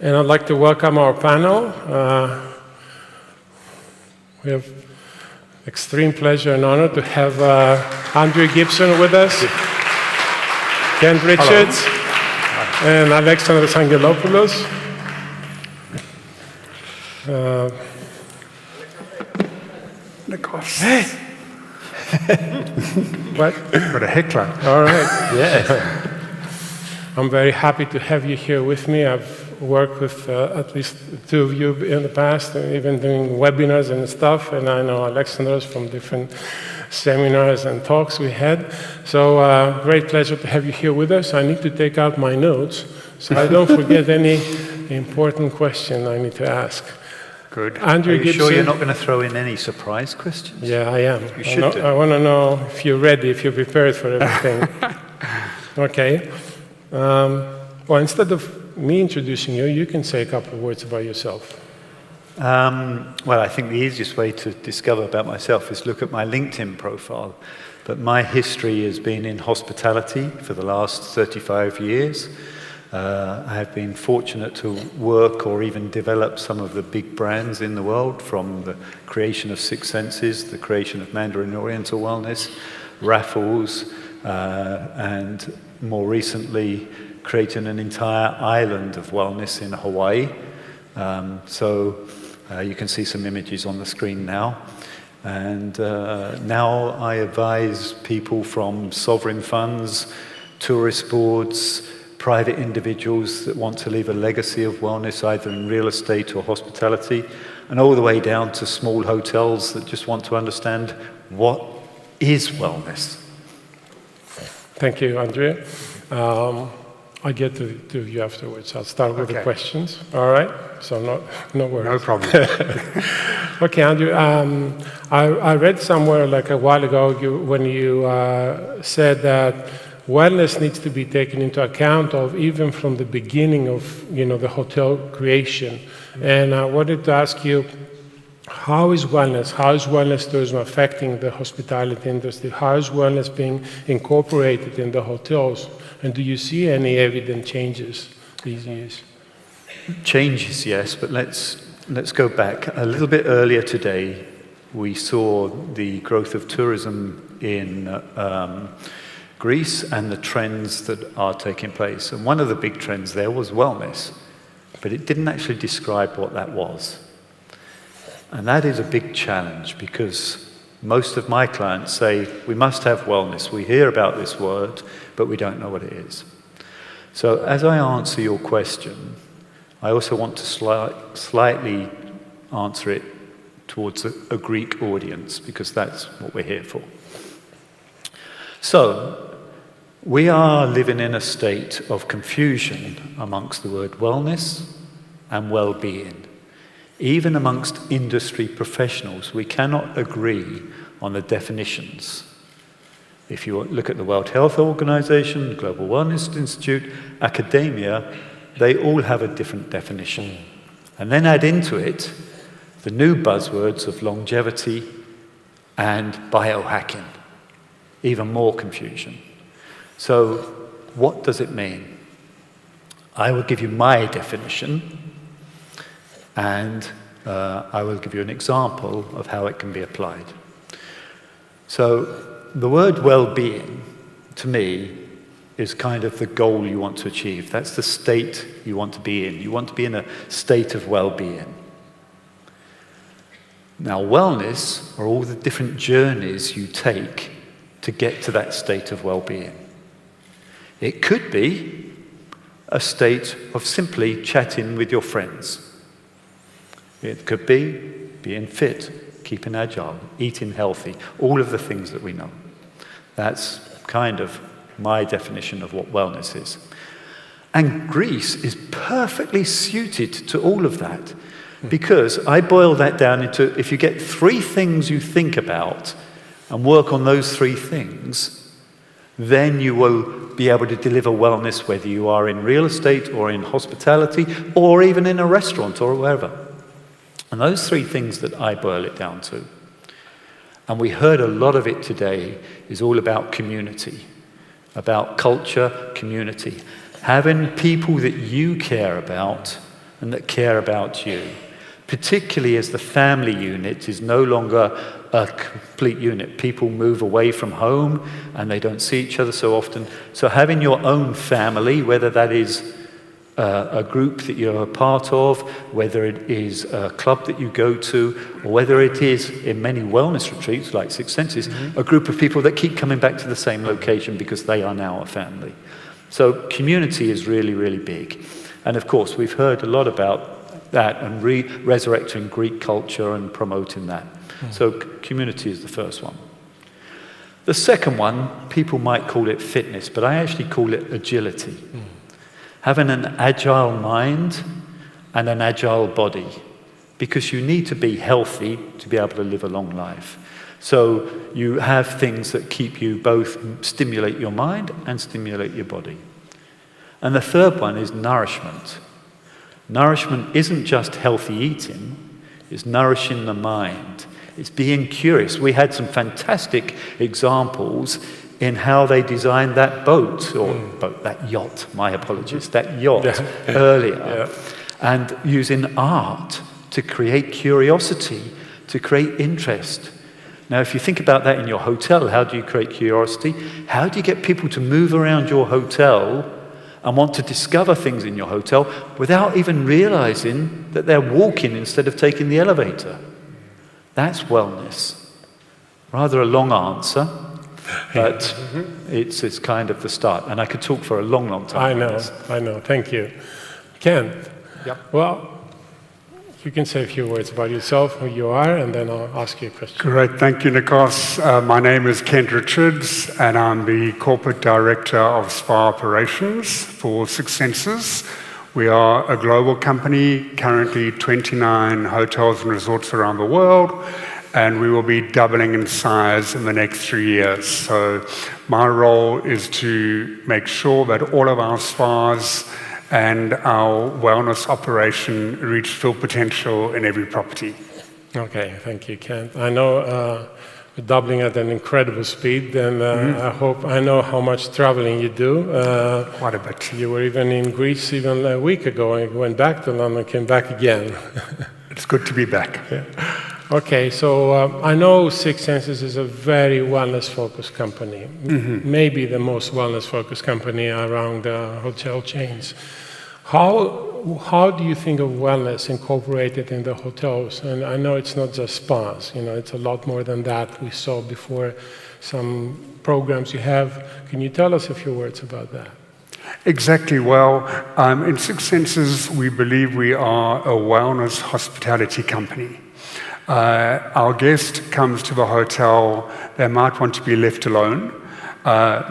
And I'd like to welcome our panel. We have extreme pleasure and honor to have Andrew Gibson with us, Kent Richards, and Alexandros Angelopoulos. Nikos. Hey! What? What a heckler. All right. Yeah. I'm very happy to have you here with me. I've worked with at least two of you in the past, even doing webinars and stuff, and I know Alexandros from different seminars and talks we had. So great pleasure to have you here with us. I need to take out my notes so I don't forget any important question I need to ask. Good. Andrew Are you Gibson. sure you're not going to throw in any surprise questions? Yeah, I am. You should do. I want to know if you're ready, if you're prepared for everything. Okay. Well, instead of me introducing you, you can say a couple of words about yourself. Well, I think the easiest way to discover about myself is look at my LinkedIn profile. But my history has been in hospitality for the last 35 years. I have been fortunate to work or even develop some of the big brands in the world, from the creation of Six Senses, the creation of Mandarin Oriental Wellness, Raffles, and more recently creating an entire island of wellness in Hawaii. You can see some images on the screen now. And now I advise people from sovereign funds, tourist boards, private individuals that want to leave a legacy of wellness, either in real estate or hospitality, and all the way down to small hotels that just want to understand what is wellness. Thank you, Andrea. I'll get to you afterwards. I'll start with the questions. All right? So no worries. No problem. Okay, Andrew. I read somewhere like a while ago when you said that wellness needs to be taken into account of even from the beginning of the hotel creation. And I wanted to ask you, how is wellness tourism affecting the hospitality industry? How is wellness being incorporated in the hotels? And do you see any evident changes these years? Changes, yes, but let's go back. A little bit earlier today, we saw the growth of tourism in Greece and the trends that are taking place. And one of the big trends there was wellness, but it didn't actually describe what that was. And that is a big challenge, because most of my clients say, we must have wellness. We hear about this word, but we don't know what it is. So as I answer your question, I also want to slightly answer it towards a Greek audience, because that's what we're here for. So we are living in a state of confusion amongst the word wellness and well-being. Even amongst industry professionals, we cannot agree on the definitions. If you look at the World Health Organization, Global Wellness Institute, academia, they all have a different definition. And then add into it the new buzzwords of longevity and biohacking. Even more confusion. So what does it mean? I will give you my definition, and I will give you an example of how it can be applied. So the word well-being, to me, is kind of the goal you want to achieve. That's the state you want to be in. You want to be in a state of well-being. Now, wellness are all the different journeys you take to get to that state of well-being. It could be a state of simply chatting with your friends. It could be being fit, keeping agile, eating healthy, all of the things that we know. That's kind of my definition of what wellness is. And Greece is perfectly suited to all of that, because I boil that down into, if you get 3 things you think about and work on those 3 things, then you will be able to deliver wellness, whether you are in real estate or in hospitality or even in a restaurant or wherever. And those 3 things that I boil it down to, and we heard a lot of it today, is all about community, about culture, community. Having people that you care about and that care about you, particularly as the family unit is no longer a complete unit. People move away from home and they don't see each other so often. So having your own family, whether that is a group that you're a part of, whether it is a club that you go to, or whether it is, in many wellness retreats like Six Senses, a group of people that keep coming back to the same location because they are now a family. So community is really, really big. And of course, we've heard a lot about that and resurrecting Greek culture and promoting that. So community is the first one. The second one, people might call it fitness, but I actually call it agility. Having an agile mind and an agile body, because you need to be healthy to be able to live a long life. So you have things that keep you both stimulate your mind and stimulate your body. And the third one is nourishment. Nourishment isn't just healthy eating, it's nourishing the mind. It's being curious. We had some fantastic examples in how they designed that boat, or that yacht, my apologies, that yacht earlier. And using art to create curiosity, to create interest. Now, if you think about that in your hotel, how do you create curiosity? How do you get people to move around your hotel and want to discover things in your hotel without even realizing that they're walking instead of taking the elevator? That's wellness. Rather a long answer, but it's kind of the start. And I could talk for a long, long time. I know. Thank you. Kent, Yep. well, you can say a few words about yourself, who you are, and then I'll ask you a question. Great. Thank you, Nikos. My name is Kent Richards, and I'm the Corporate Director of Spa Operations for Six Senses. We are a global company, currently 29 hotels and resorts around the world, and we will be doubling in size in the next 3 years. So my role is to make sure that all of our spas and our wellness operation reach full potential in every property. Okay, thank you, Kent. I know you're doubling at an incredible speed, and I know how much traveling you do. Quite a bit. You were even in Greece even a week ago, and went back to London, came back again. It's good to be back. Okay, so I know Six Senses is a very wellness-focused company, maybe the most wellness-focused company around hotel chains. How do you think of wellness incorporated in the hotels? And I know it's not just spas, it's a lot more than that. We saw before some programs you have. Can you tell us a few words about that? Exactly. Well, in Six Senses, we believe we are a wellness hospitality company. Our guest comes to the hotel, they might want to be left alone.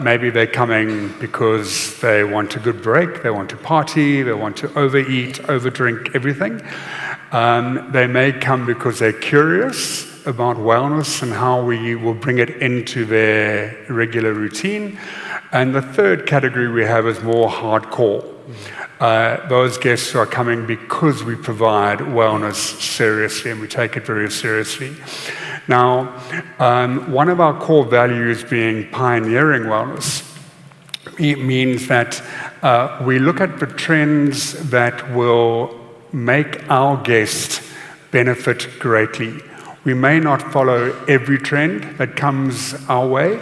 Maybe they're coming because they want a good break, they want to party, they want to overeat, overdrink, everything. They may come because they're curious about wellness and how we will bring it into their regular routine. And the third category we have is more hardcore. Those guests who are coming because we provide wellness seriously, and we take it very seriously. Now, one of our core values being pioneering wellness, it means that we look at the trends that will make our guest benefit greatly. We may not follow every trend that comes our way,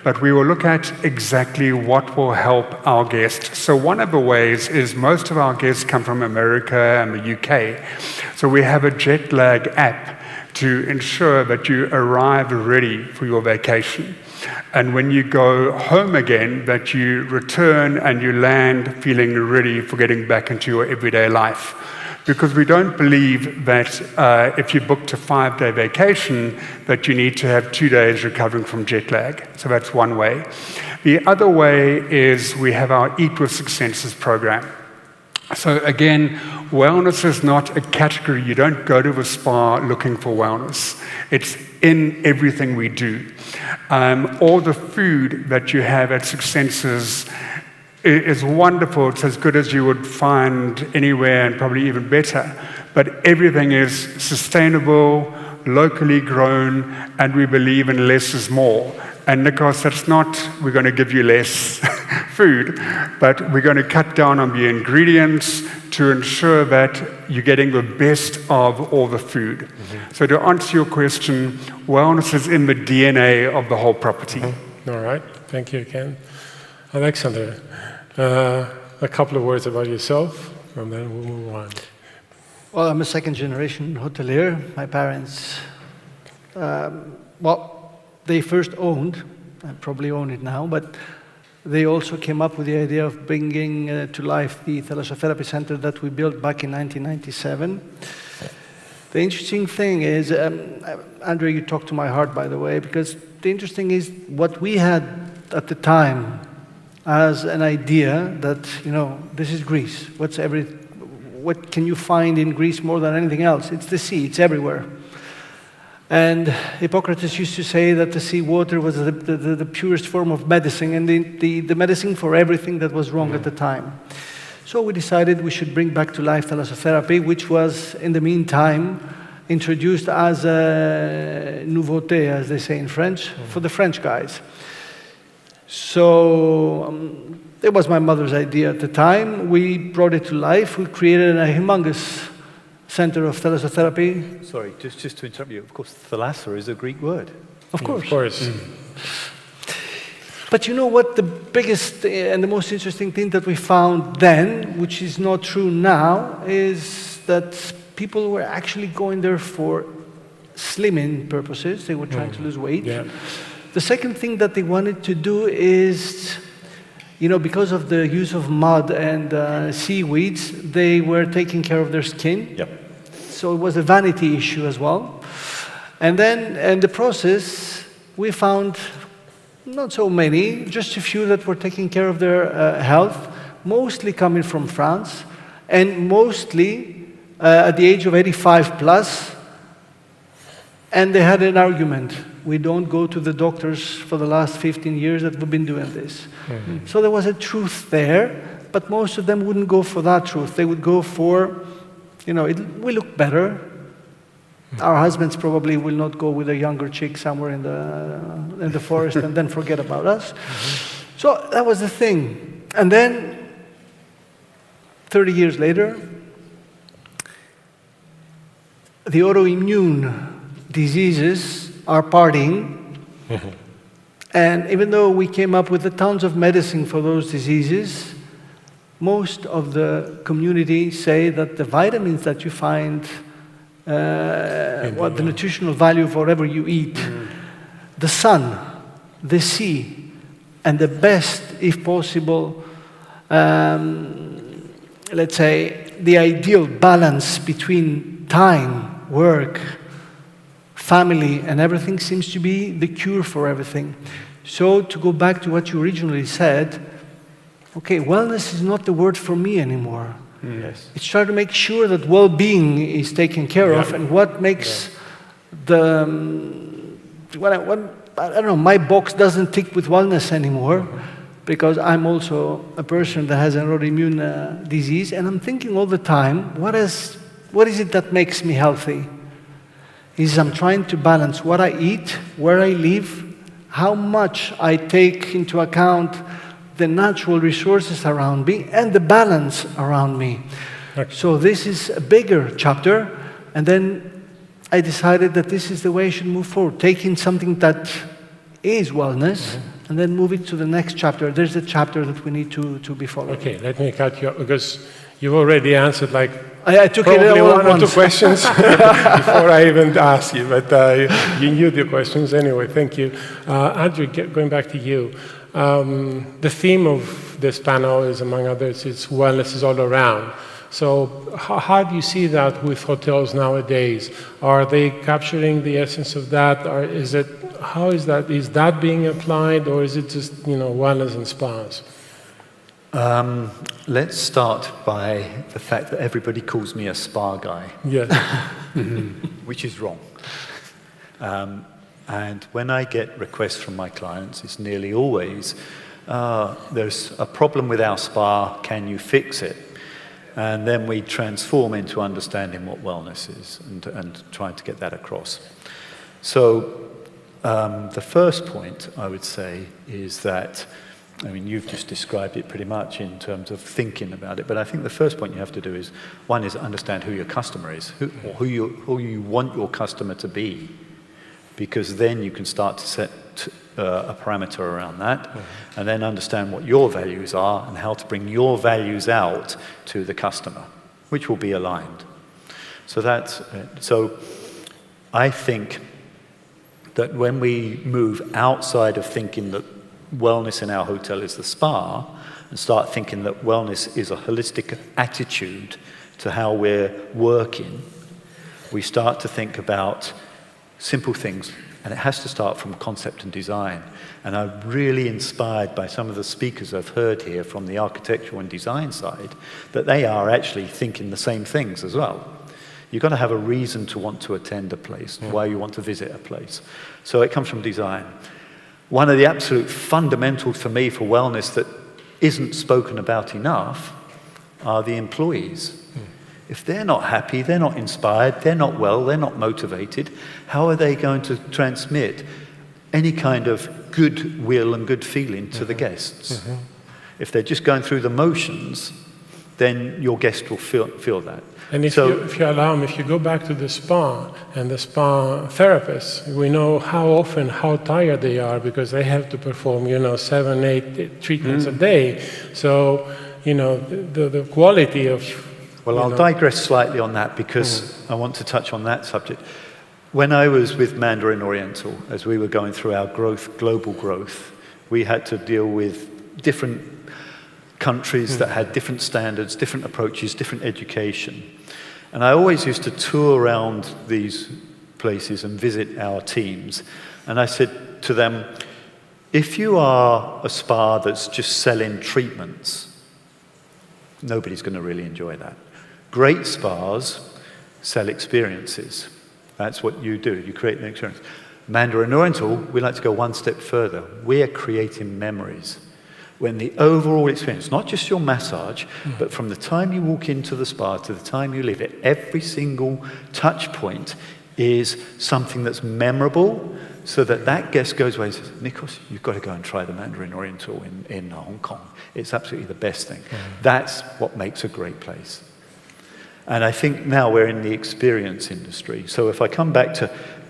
but we will look at exactly what will help our guest. So one of the ways is most of our guests come from America and the UK. So we have a jet lag app to ensure that you arrive ready for your vacation. And when you go home again, that you return and you land feeling ready for getting back into your everyday life. Because we don't believe that if you booked a 5-day vacation, that you need to have 2 days recovering from jet lag. So that's one way. The other way is we have our Eat with Six Senses program. So again, wellness is not a category. You don't go to a spa looking for wellness. It's in everything we do. All the food that you have at Six Senses is wonderful. It's as good as you would find anywhere, and probably even better. But everything is sustainable, locally grown, and we believe in less is more. And Nikos, that's not, we're going to give you less food, but we're going to cut down on the ingredients to ensure that you're getting the best of all the food. Mm-hmm. So to answer your question, wellness is in the DNA of the whole property. Mm-hmm. All right, thank you, Ken. Alexander, a couple of words about yourself, and then we'll move on. Well, I'm a second-generation hotelier. My parents, they first owned, I probably own it now, but they also came up with the idea of bringing to life the Thalassotherapy Center that we built back in 1997. The interesting thing is, Andre, you talked to my heart, by the way, because the interesting is what we had at the time as an idea that, this is Greece. What can you find in Greece more than anything else? It's the sea, it's everywhere. And Hippocrates used to say that the sea water was the purest form of medicine, and the medicine for everything that was wrong at the time. So we decided we should bring back to life thalassotherapy, which was, in the meantime, introduced as a nouveauté, as they say in French, for the French guys. So it was my mother's idea at the time. We brought it to life. We created a humongous center of thalassotherapy. Sorry, just to interrupt you. Of course, thalassa is a Greek word. Of course. Of course. But you know what? The biggest and the most interesting thing that we found then, which is not true now, is that people were actually going there for slimming purposes. They were trying to lose weight. Yeah. The second thing that they wanted to do is, because of the use of mud and seaweeds, they were taking care of their skin. Yep. So it was a vanity issue as well. And then in the process, we found not so many, just a few that were taking care of their health, mostly coming from France, and mostly at the age of 85 plus. And they had an argument. We don't go to the doctors for the last 15 years that we've been doing this. Mm-hmm. So there was a truth there, but most of them wouldn't go for that truth. They would go for, we look better. Our husbands probably will not go with a younger chick somewhere in the forest and then forget about us. Mm-hmm. So that was the thing. And then, 30 years later, the autoimmune diseases are partying. Mm-hmm. And even though we came up with tons of medicine for those diseases, most of the community say that the vitamins that you find, the nutritional value of whatever you eat, the sun, the sea, and the best, if possible, let's say, the ideal balance between time, work, family, and everything seems to be the cure for everything. So to go back to what you originally said, okay, wellness is not the word for me anymore. Yes. It's trying to make sure that well-being is taken care of, and what makes I don't know, my box doesn't tick with wellness anymore, because I'm also a person that has an autoimmune disease, and I'm thinking all the time, what is it that makes me healthy? I'm trying to balance what I eat, where I live, how much I take into account the natural resources around me, and the balance around me. Okay. So this is a bigger chapter, and then I decided that this is the way I should move forward, taking something that is wellness, and then move it to the next chapter. There's a chapter that we need to be following. Okay, let me cut you off, because you've already answered I took probably it all one or two questions before I even asked you, but you knew the questions anyway. Thank you. Andrew, going back to you. The theme of this panel is, among others, it's wellness is all around. So how do you see that with hotels nowadays? Are they capturing the essence of that? Or is that being applied, or is it just, wellness and spas? Let's start by the fact that everybody calls me a spa guy. Yes. Which is wrong. And when I get requests from my clients, it's nearly always, there's a problem with our spa, can you fix it? And then we transform into understanding what wellness is and trying to get that across. So the first point I would say is that, I mean, you've just described it pretty much in terms of thinking about it, but I think the first point you have to do is, one is understand who your customer is, who you want your customer to be, because then you can start to set a parameter around that, and then understand what your values are and how to bring your values out to the customer, which will be aligned. So that's it. So I think that when we move outside of thinking that wellness in our hotel is the spa, and start thinking that wellness is a holistic attitude to how we're working, we start to think about simple things, and it has to start from concept and design. And I'm really inspired by some of the speakers I've heard here from the architectural and design side, that they are actually thinking the same things as well. You've got to have a reason to want to attend a place, why you want to visit a place. So it comes from design. One of the absolute fundamentals for me for wellness that isn't spoken about enough are the employees. If they're not happy, they're not inspired, they're not well, they're not motivated, how are they going to transmit any kind of goodwill and good feeling to the guests? If they're just going through the motions, then your guest will feel that. And if you allow me, if you go back to the spa and the spa therapists, we know how tired they are because they have to perform, 7, 8 treatments a day. So, the quality of... Well, I'll digress slightly on that because I want to touch on that subject. When I was with Mandarin Oriental, as we were going through our global growth, we had to deal with different countries that had different standards, different approaches, different education. And I always used to tour around these places and visit our teams. And I said to them, if you are a spa that's just selling treatments, nobody's going to really enjoy that. Great spas sell experiences. That's what you do. You create an experience. Mandarin Oriental, we like to go one step further. We are creating memories. When the overall experience, not just your massage, but from the time you walk into the spa to the time you leave it, every single touch point is something that's memorable, so that guest goes away and says, Nikos, you've got to go and try the Mandarin Oriental in Hong Kong. It's absolutely the best thing. That's what makes a great place. And I think now we're in the experience industry. So if I come back to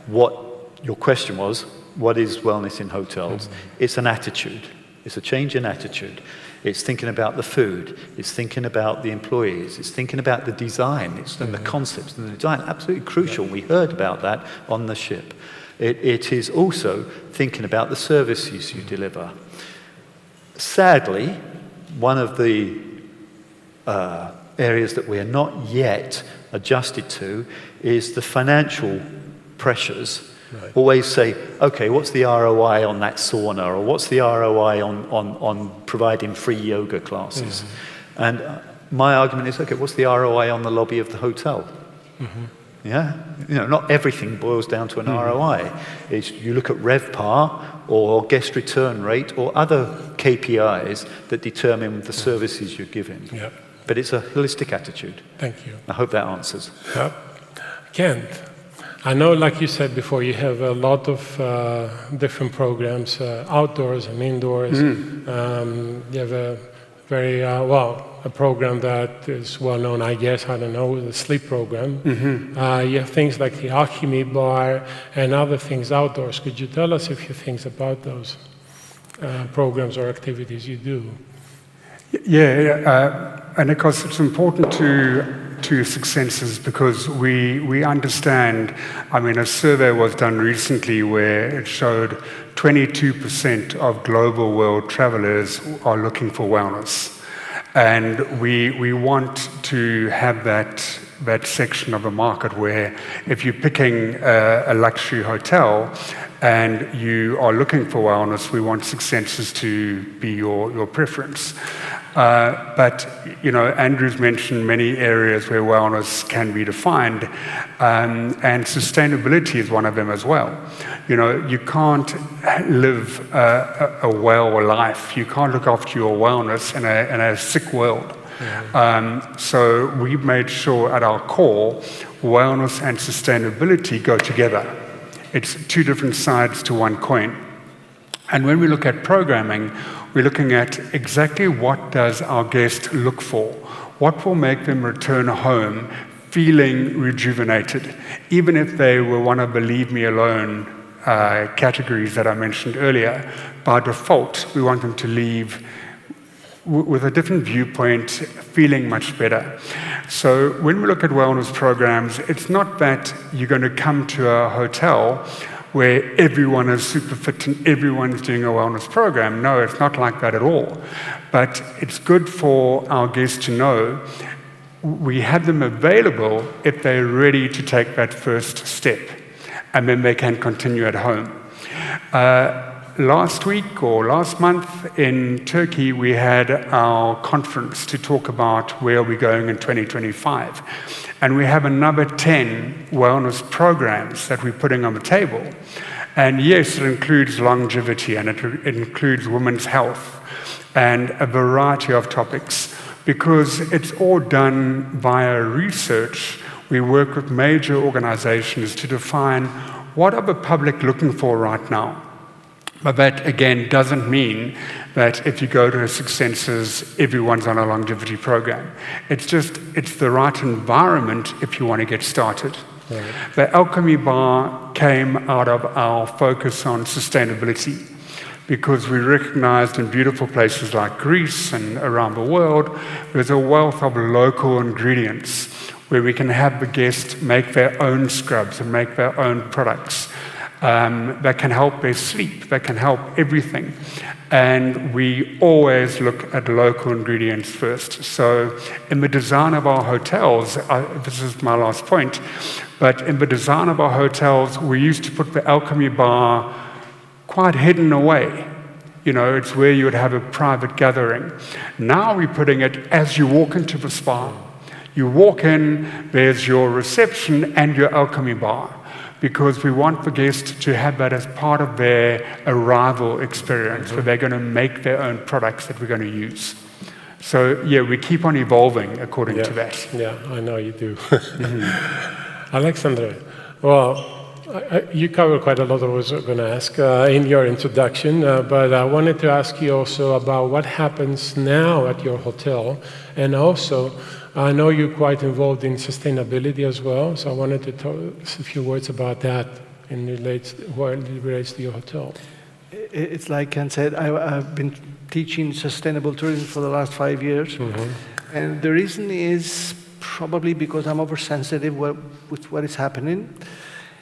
what your question was, what is wellness in hotels? It's an attitude. It's a change in attitude. It's thinking about the food. It's thinking about the employees. It's thinking about the design. And the concepts and the design. Absolutely crucial. We heard about that on the ship. It is also thinking about the services you deliver. Sadly, one of the areas that we are not yet adjusted to is the financial pressures. Right. Always say, okay, what's the ROI on that sauna, or what's the ROI on providing free yoga classes? And my argument is, okay, what's the ROI on the lobby of the hotel? Yeah, not everything boils down to an ROI. You look at RevPAR or guest return rate or other KPIs that determine the services you're giving. Yep. But it's a holistic attitude. Thank you. I hope that answers. Yep. Kent, I know, like you said before, you have a lot of different programs, outdoors and indoors. You have a very, a program that is well known, I guess, I don't know, the sleep program. You have things like the Alchemy Bar and other things outdoors. Could you tell us a few things about those programs or activities you do? And of course it's important to Six Senses because we understand, a survey was done recently where it showed 22% of global world travelers are looking for wellness. And we want to have that section of the market where if you're picking a luxury hotel and you are looking for wellness, we want Six Senses to be your preference. But Andrew's mentioned many areas where wellness can be defined, and sustainability is one of them as well. You can't live a well life. You can't look after your wellness in a sick world. So we've made sure at our core, wellness and sustainability go together. It's two different sides to one coin. And when we look at programming, we're looking at exactly what does our guest look for? What will make them return home feeling rejuvenated, even if they were one of the leave me alone categories that I mentioned earlier. By default, we want them to leave with a different viewpoint, feeling much better. So when we look at wellness programs, it's not that you're going to come to a hotel where everyone is super fit and everyone's doing a wellness program. No, it's not like that at all. But it's good for our guests to know we have them available if they're ready to take that first step, and then they can continue at home. Last week or last month in Turkey, we had our conference to talk about where we're going in 2025. And we have another 10 wellness programs that we're putting on the table. And yes, it includes longevity and it includes women's health and a variety of topics. Because it's all done via research, we work with major organizations to define what are the public looking for right now. But that, again, doesn't mean that if you go to Six Senses, everyone's on a longevity program. It's the right environment if you want to get started. Right. The Alchemy Bar came out of our focus on sustainability because we recognized in beautiful places like Greece and around the world, there's a wealth of local ingredients where we can have the guests make their own scrubs and make their own products. That can help their sleep, that can help everything. And we always look at local ingredients first. So in the design of our hotels, this is my last point, but in the design of our hotels, we used to put the Alchemy Bar quite hidden away. You know, it's where you would have a private gathering. Now we're putting it as you walk into the spa. You walk in, there's your reception and your Alchemy Bar, because we want the guest to have that as part of their arrival experience, where they're going to make their own products that we're going to use. So, yeah, we keep on evolving according to that. Yeah, I know you do. Alexandre, well, you covered quite a lot of what I was going to ask in your introduction, but I wanted to ask you also about what happens now at your hotel, and also I know you're quite involved in sustainability as well, so I wanted to talk a few words about that in what it relates to your hotel. It's like Ken said, I've been teaching sustainable tourism for the last 5 years, and the reason is probably because I'm oversensitive with what is happening.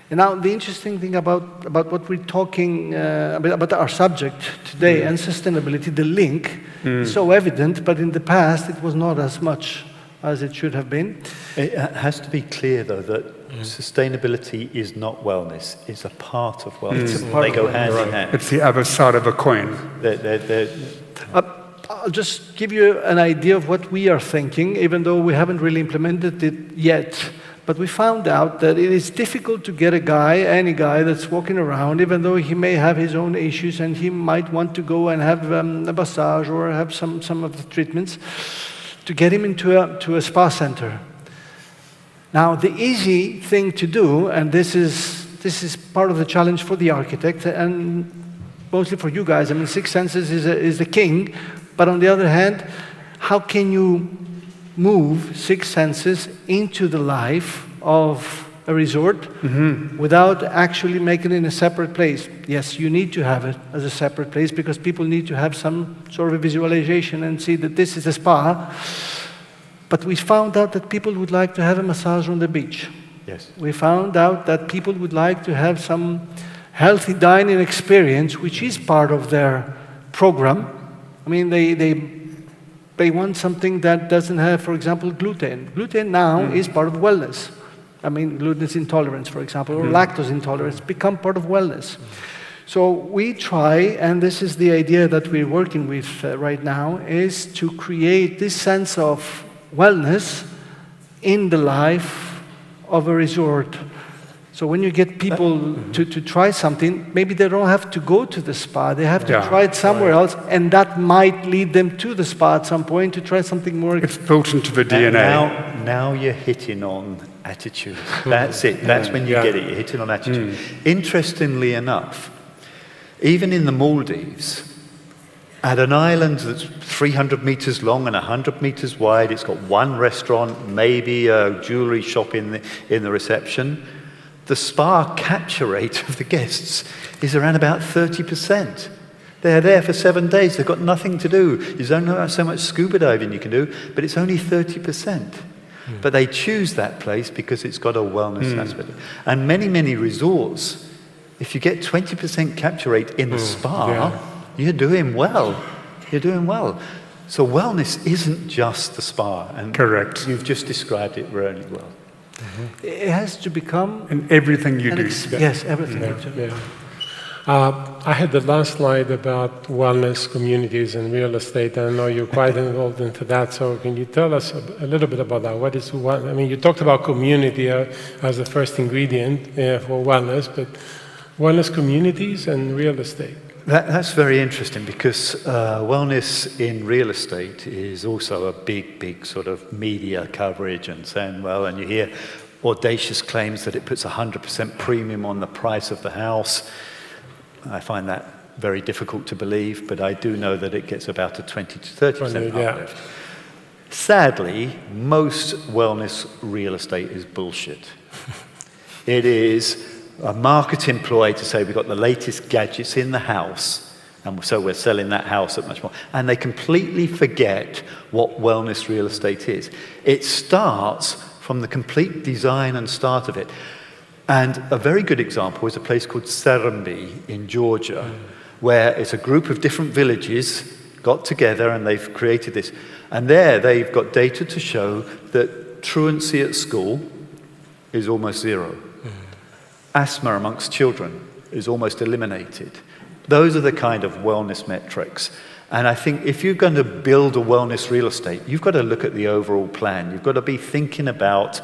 And now the interesting thing about what we're talking about our subject today and sustainability, the link is so evident, but in the past it was not as much as it should have been. It has to be clear, though, that sustainability is not wellness. It's a part of wellness. They go hand in hand. It's the other side of a coin. I'll just give you an idea of what we are thinking, even though we haven't really implemented it yet. But we found out that it is difficult to get any guy that's walking around, even though he may have his own issues and he might want to go and have a massage or have some of the treatments, to get him into a spa center. Now, the easy thing to do, and this is part of the challenge for the architect, and mostly for you guys. I mean, Six Senses is the king, but on the other hand, how can you move Six Senses into the life of a resort without actually making it in a separate place? Yes, you need to have it as a separate place because people need to have some sort of a visualization and see that this is a spa. But we found out that people would like to have a massage on the beach. Yes. We found out that people would like to have some healthy dining experience, which is part of their program. I mean, they want something that doesn't have, for example, gluten. Gluten now is part of wellness. I mean, gluten intolerance, for example, or lactose intolerance become part of wellness. So we try, and this is the idea that we're working with right now, is to create this sense of wellness in the life of a resort. So when you get people to try something, maybe they don't have to go to the spa. They have to Yeah. try it somewhere else, and that might lead them to the spa at some point to try something more. It's built into the And DNA. now you're hitting on attitude. That's it. That's when you Yeah. get it. You're hitting on attitude. Interestingly enough, even in the Maldives, at an island that's 300 meters long and 100 meters wide, it's got one restaurant, maybe a jewelry shop in the reception. The spa capture rate of the guests is around about 30%. They're there for 7 days. They've got nothing to do. There's only so much scuba diving you can do, but it's only 30%. But they choose that place because it's got a wellness aspect. And many, many resorts, if you get 20% capture rate in the spa, yeah. you're doing well. You're doing well. So wellness isn't just the spa. And Correct. you've just described it really well. It has to become In everything you do. yes, everything. Yeah. I had the last slide about wellness communities and real estate. I know you're quite involved into that. So can you tell us a little bit about that? What is what? I mean, you talked about community as the first ingredient for wellness, but wellness communities and real estate. That's very interesting because wellness in real estate is also a big sort of media coverage and saying, well, and you hear audacious claims that it puts 100% premium on the price of the house. I find that very difficult to believe, but I do know that it gets about a 20 to 30% Yeah. uplift. Sadly, most wellness real estate is bullshit. It is a marketing ploy to say we've got the latest gadgets in the house, and so we're selling that house at much more. And they completely forget what wellness real estate is. It starts from the complete design and start of it. And a very good example is a place called Serambi in Georgia, where it's a group of different villages got together and they've created this. And there they've got data to show that truancy at school is almost zero. Asthma amongst children is almost eliminated. Those are the kind of wellness metrics. And I think if you're going to build a wellness real estate, you've got to look at the overall plan. You've got to be thinking about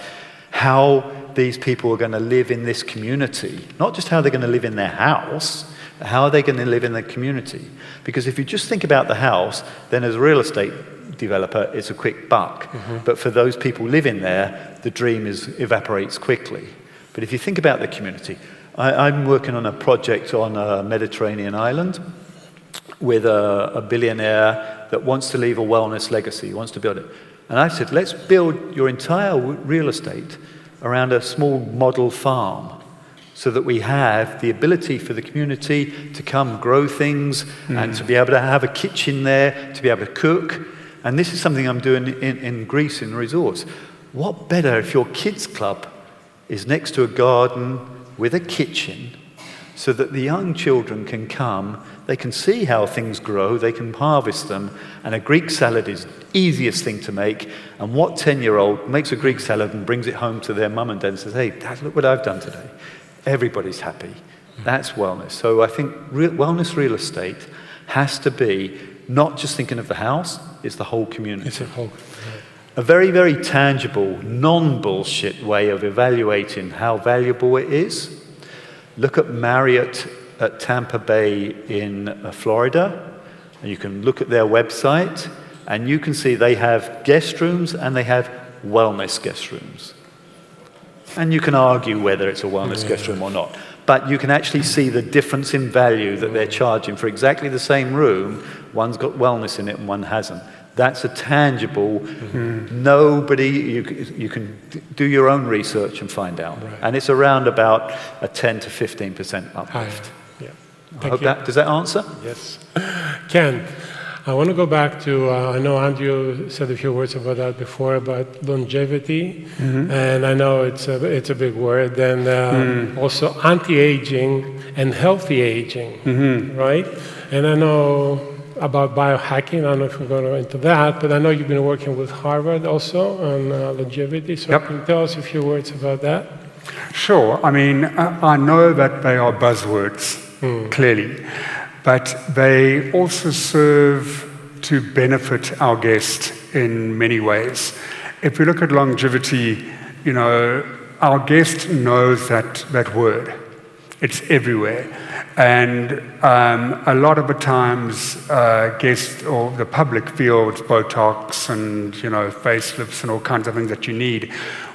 how these people are going to live in this community, not just how they're going to live in their house, how are they going to live in the community? Because if you just think about the house, then as a real estate developer, it's a quick buck. But for those people living there, the dream evaporates quickly. But if you think about the community, I'm working on a project on a Mediterranean island with a billionaire that wants to leave a wellness legacy, he wants to build it. And I said, let's build your entire real estate around a small model farm so that we have the ability for the community to come grow things and to be able to have a kitchen there, to be able to cook. And this is something I'm doing in Greece in resorts. What better if your kids' club is next to a garden with a kitchen so that the young children can come, they can see how things grow, they can harvest them, and a Greek salad is the easiest thing to make. And what 10-year-old makes a Greek salad and brings it home to their mum and dad and says, hey, Dad, look what I've done today. Everybody's happy. That's wellness. So I think wellness real estate has to be not just thinking of the house, it's the whole community. It's a whole. A very, very tangible, non-bullshit way of evaluating how valuable it is. Look at Marriott at Tampa Bay in Florida. And you can look at their website, and you can see they have guest rooms and they have wellness guest rooms. And you can argue whether it's a wellness guest room or not. But you can actually see the difference in value that they're charging for exactly the same room. One's got wellness in it and one hasn't. That's a tangible, nobody, you can do your own research and find out. Right. And it's around about a 10 to 15% uplift. Yeah. I hope does that answer? Yes. Ken, I want to go back to, I know Andrew said a few words about that before, about longevity, and I know it's a big word, and also anti-aging and healthy aging, right? And I know about biohacking, I don't know if we're going to go into that, but I know you've been working with Harvard also on longevity, so can you tell us a few words about that? Sure. I mean, I know that they are buzzwords, clearly, but they also serve to benefit our guest in many ways. If we look at longevity, you know, our guest knows that word. It's everywhere. And a lot of the times, guests or the public feels Botox and, facelifts and all kinds of things that you need.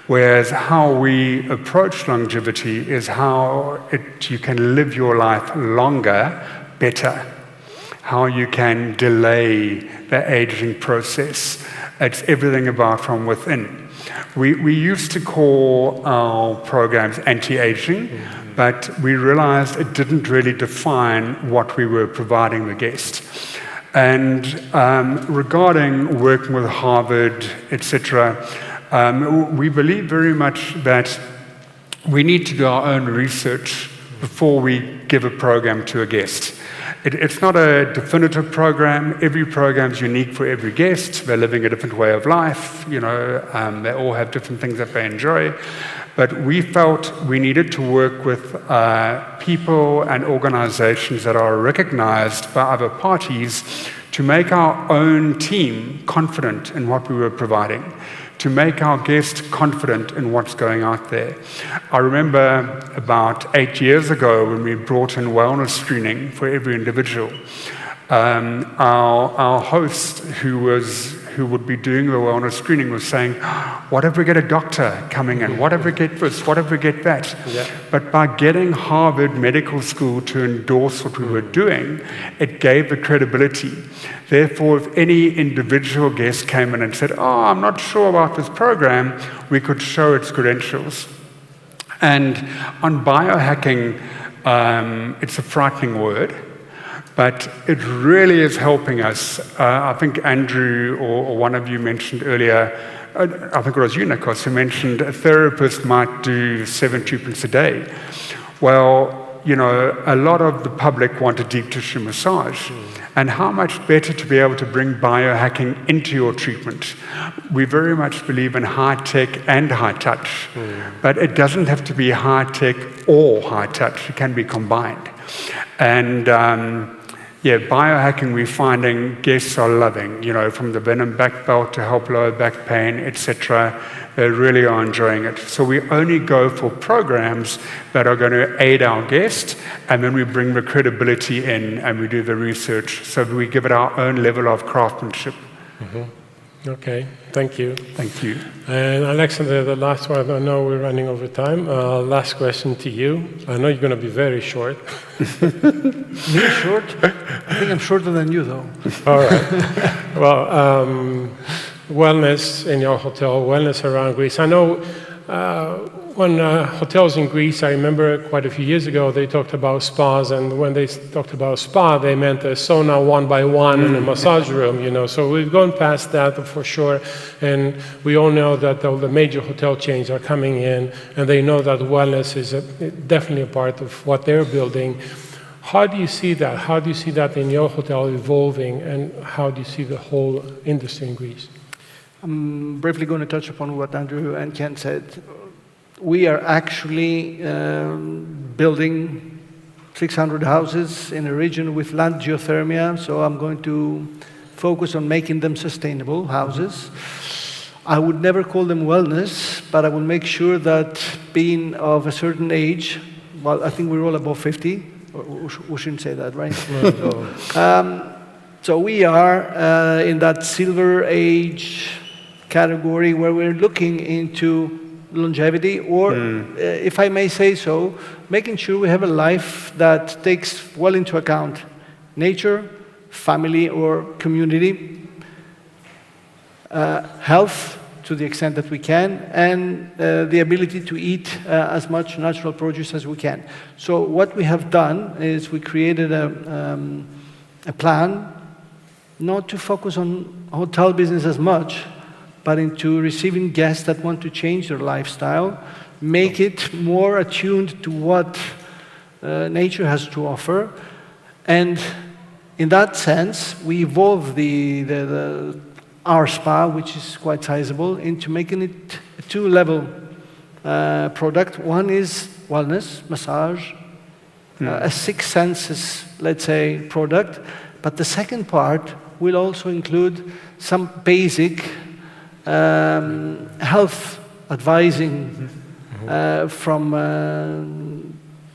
Whereas how we approach longevity is how you can live your life longer, better. How you can delay the aging process. It's everything about from within. We used to call our programs anti-aging, but we realized it didn't really define what we were providing the guest. And regarding working with Harvard, etc., we believe very much that we need to do our own research before we give a program to a guest. It's not a definitive program. Every program is unique for every guest. They're living a different way of life. They all have different things that they enjoy. But we felt we needed to work with people and organizations that are recognized by other parties to make our own team confident in what we were providing, to make our guests confident in what's going out there. I remember about 8 years ago when we brought in wellness screening for every individual. Our host, who would be doing the wellness screening, was saying, what if we get a doctor coming in? What if we get this? What if we get that? Yeah. But by getting Harvard Medical School to endorse what we were doing, it gave the credibility. Therefore, if any individual guest came in and said, I'm not sure about this program, we could show its credentials. And on biohacking, it's a frightening word, but it really is helping us. I think Andrew or one of you mentioned earlier, I think it was you, Nikos, who mentioned a therapist might do 7 treatments a day. Well, a lot of the public want a deep tissue massage. And how much better to be able to bring biohacking into your treatment. We very much believe in high tech and high touch, but it doesn't have to be high tech or high touch. It can be combined. And biohacking we're finding guests are loving, from the Venom back belt to help lower back pain, etc. They really are enjoying it. So we only go for programs that are going to aid our guests, and then we bring the credibility in and we do the research. So we give it our own level of craftsmanship. Mm-hmm. Okay, thank you. Thank you. And Alexander, the last one, I know we're running over time. Last question to you. I know you're going to be very short. Me short? I think I'm shorter than you, though. All right. Well, wellness in your hotel, wellness around Greece. I know when hotels in Greece, I remember quite a few years ago, they talked about spas, and when they talked about spa, they meant a sauna 1 by 1 and a massage room, So we've gone past that for sure, and we all know that all the major hotel chains are coming in, and they know that wellness is definitely a part of what they're building. How do you see that? How do you see that in your hotel evolving, and how do you see the whole industry in Greece? I'm briefly going to touch upon what Andrew and Ken said. We are actually building 600 houses in a region with land geothermia, so I'm going to focus on making them sustainable houses. I would never call them wellness, but I will make sure that being of a certain age, well, I think we're all above 50, we shouldn't say that, right? So we are in that silver age category where we're looking into longevity, or if I may say so, making sure we have a life that takes well into account nature, family or community, health to the extent that we can, and the ability to eat as much natural produce as we can. So what we have done is we created a plan not to focus on hotel business as much, but into receiving guests that want to change their lifestyle, make it more attuned to what nature has to offer. And in that sense, we evolved our spa, which is quite sizable, into making it a 2-level product. One is wellness, massage, a 6 senses, let's say, product. But the second part will also include some basic health advising from,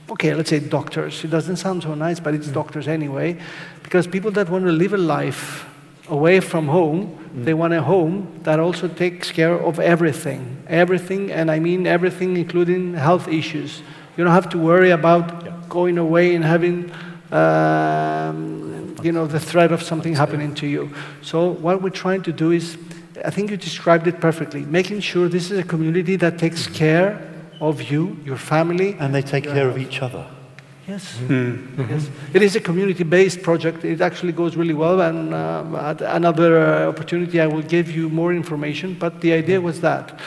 okay, let's say doctors. It doesn't sound so nice, but it's doctors anyway, because people that want to live a life away from home, they want a home that also takes care of everything. Everything, and I mean everything, including health issues. You don't have to worry about going away and having the threat of something happening to you. So what we're trying to do is, I think you described it perfectly, making sure this is a community that takes care of you, your family. And they take care of each other. Yes. Yes. It is a community-based project. It actually goes really well, and at another opportunity I will give you more information, but the idea was that.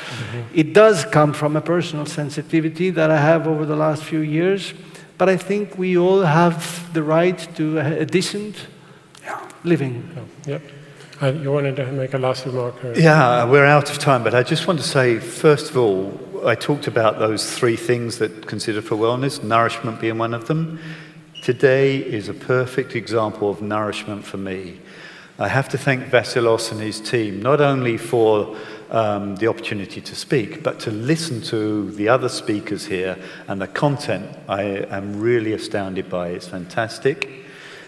It does come from a personal sensitivity that I have over the last few years, but I think we all have the right to a decent living. Yep. You wanted to make a last remark? Yeah, we're out of time, but I just want to say, first of all, I talked about those 3 things that consider for wellness, nourishment being one of them. Today is a perfect example of nourishment for me. I have to thank Vasilos and his team, not only for the opportunity to speak, but to listen to the other speakers here, and the content I am really astounded by. It's fantastic.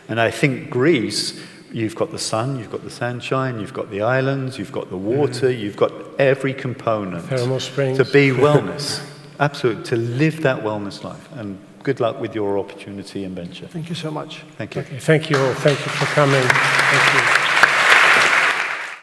And I think Greece, you've got the sun, you've got the sunshine, you've got the islands, you've got the water, you've got every component Thermal springs. to be wellness. Absolutely, to live that wellness life. And good luck with your opportunity and venture. Thank you so much. Thank you. Okay, thank you all. Thank you for coming. Thank you.